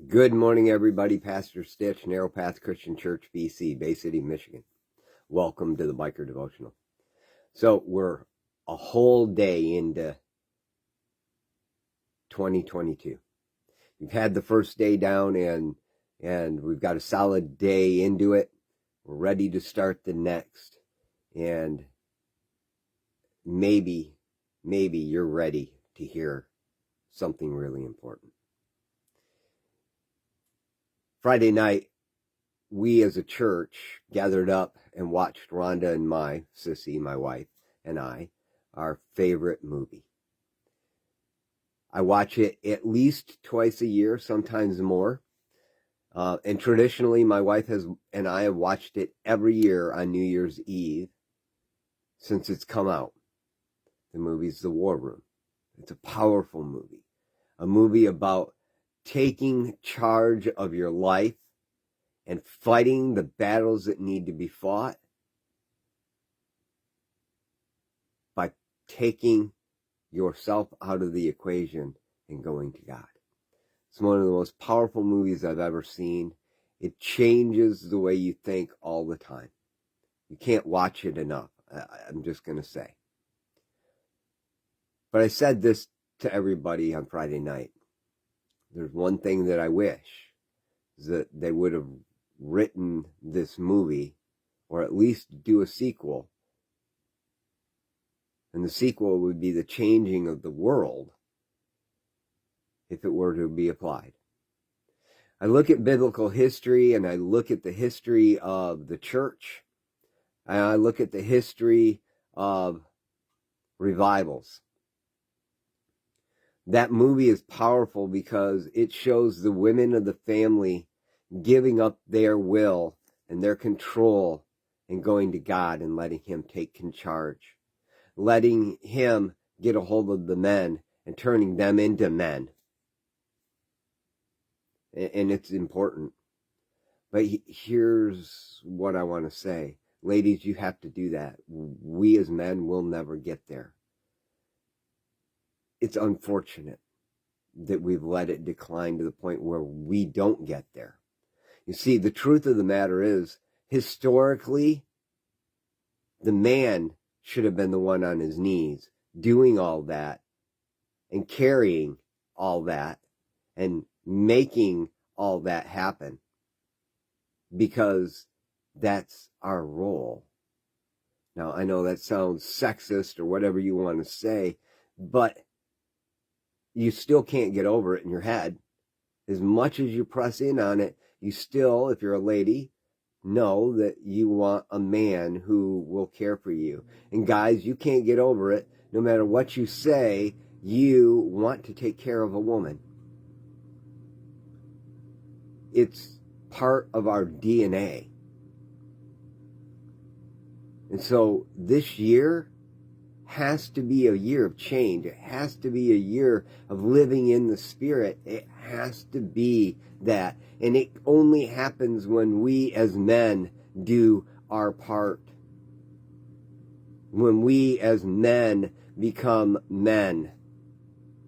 Good morning, everybody. Pastor Stitch, Narrow Path Christian Church, BC, Bay City, Michigan. Welcome to the Biker Devotional. So we're a whole day into 2022. We've had the first day down and we've got a solid day into it. We're ready to start the next. And maybe you're ready to hear something really important. Friday night, we as a church gathered up and watched Rhonda and my wife, and I, our favorite movie. I watch it at least twice a year, sometimes more. And traditionally, my wife and I have watched it every year on New Year's Eve since it's come out. The movie's The War Room. It's a powerful movie. A movie about taking charge of your life and fighting the battles that need to be fought by taking yourself out of the equation and going to God. It's one of the most powerful movies I've ever seen. It changes the way you think all the time. You can't watch it enough, I'm just going to say. But I said this to everybody on Friday night. There's one thing that I wish, is that they would have written this movie, or at least do a sequel. And the sequel would be the changing of the world if it were to be applied. I look at biblical history and I look at the history of the church. And I look at the history of revivals. That movie is powerful because it shows the women of the family giving up their will and their control and going to God and letting Him take charge. Letting Him get a hold of the men and turning them into men. And it's important. But here's what I want to say. Ladies, you have to do that. We as men will never get there. It's unfortunate that we've let it decline to the point where we don't get there. You see, the truth of the matter is, historically, the man should have been the one on his knees doing all that and carrying all that and making all that happen, because that's our role. Now, I know that sounds sexist or whatever you want to say, but you still can't get over it in your head. As much as you press in on it, you still, if you're a lady, know that you want a man who will care for you. And guys, you can't get over it. No matter what you say, you want to take care of a woman. It's part of our DNA. And so this year has to be a year of change. It has to be a year of living in the Spirit. It has to be that. And it only happens when we as men do our part. When we as men become men.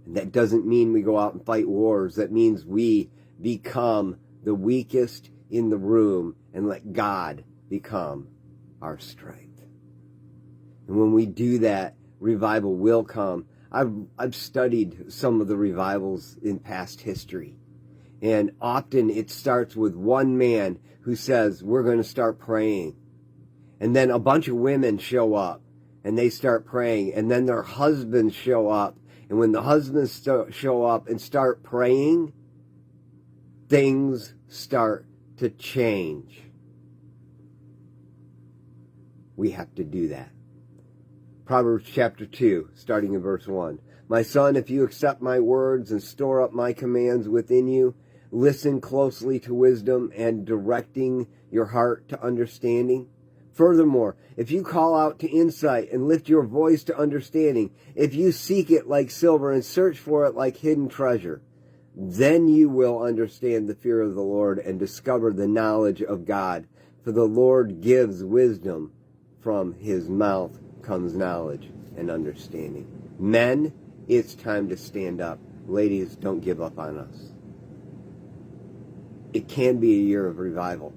And that doesn't mean we go out and fight wars. That means we become the weakest in the room and let God become our strength. And when we do that, revival will come. I've studied some of the revivals in past history. And often it starts with one man who says, we're going to start praying. And then a bunch of women show up and they start praying. And then their husbands show up. And when the husbands show up and start praying, things start to change. We have to do that. Proverbs chapter 2, starting in verse 1. My son, if you accept my words and store up my commands within you, listen closely to wisdom and directing your heart to understanding. Furthermore, if you call out to insight and lift your voice to understanding, if you seek it like silver and search for it like hidden treasure, then you will understand the fear of the Lord and discover the knowledge of God. For the Lord gives wisdom. From His mouth comes knowledge and understanding. Men, it's time to stand up. Ladies, don't give up on us. It can be a year of revival.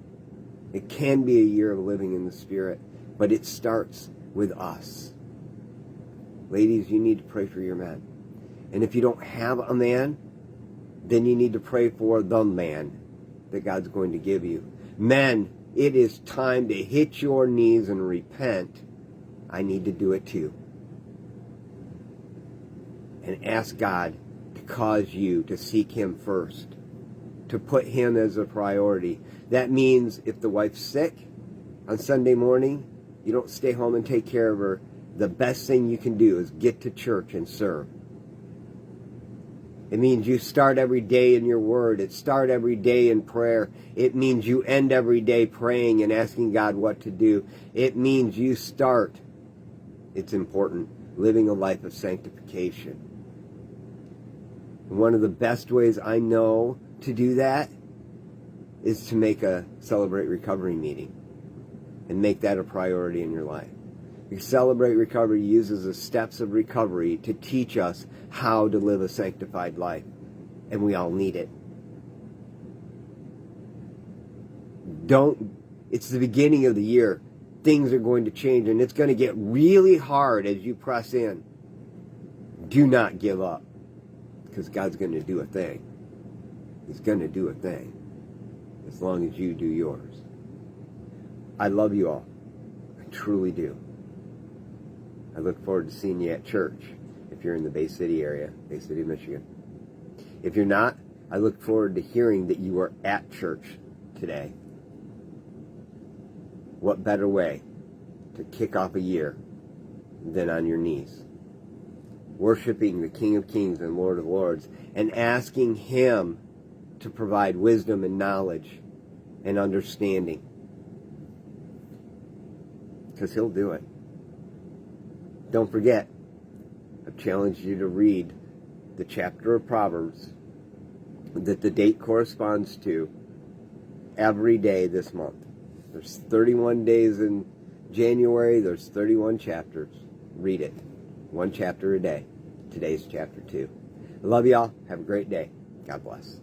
It can be a year of living in the Spirit, but it starts with us. Ladies, you need to pray for your men. And if you don't have a man, then you need to pray for the man that God's going to give you. Men, it is time to hit your knees and repent. I need to do it too. And ask God to cause you to seek Him first, to put Him as a priority. That means if the wife's sick on Sunday morning, you don't stay home and take care of her. The best thing you can do is get to church and serve. It means you start every day in your word. It start every day in prayer. It means you end every day praying and asking God what to do. It means you start, it's important, living a life of sanctification. And one of the best ways I know to do that is to make a Celebrate Recovery meeting and make that a priority in your life. Because Celebrate Recovery uses the steps of recovery to teach us how to live a sanctified life. And we all need it. It's the beginning of the year. Things are going to change and it's going to get really hard as you press in. Do not give up. Because God's going to do a thing. He's going to do a thing. As long as you do yours. I love you all. I truly do. I look forward to seeing you at church if you're in the Bay City area, Bay City, Michigan. If you're not, I look forward to hearing that you are at church today. What better way to kick off a year than on your knees? Worshiping the King of Kings and Lord of Lords and asking Him to provide wisdom and knowledge and understanding. Because He'll do it. Don't forget, I've challenged you to read the chapter of Proverbs that the date corresponds to every day this month. There's 31 days in January. There's 31 chapters. Read it. One chapter a day. Today's chapter 2. I love y'all. Have a great day. God bless.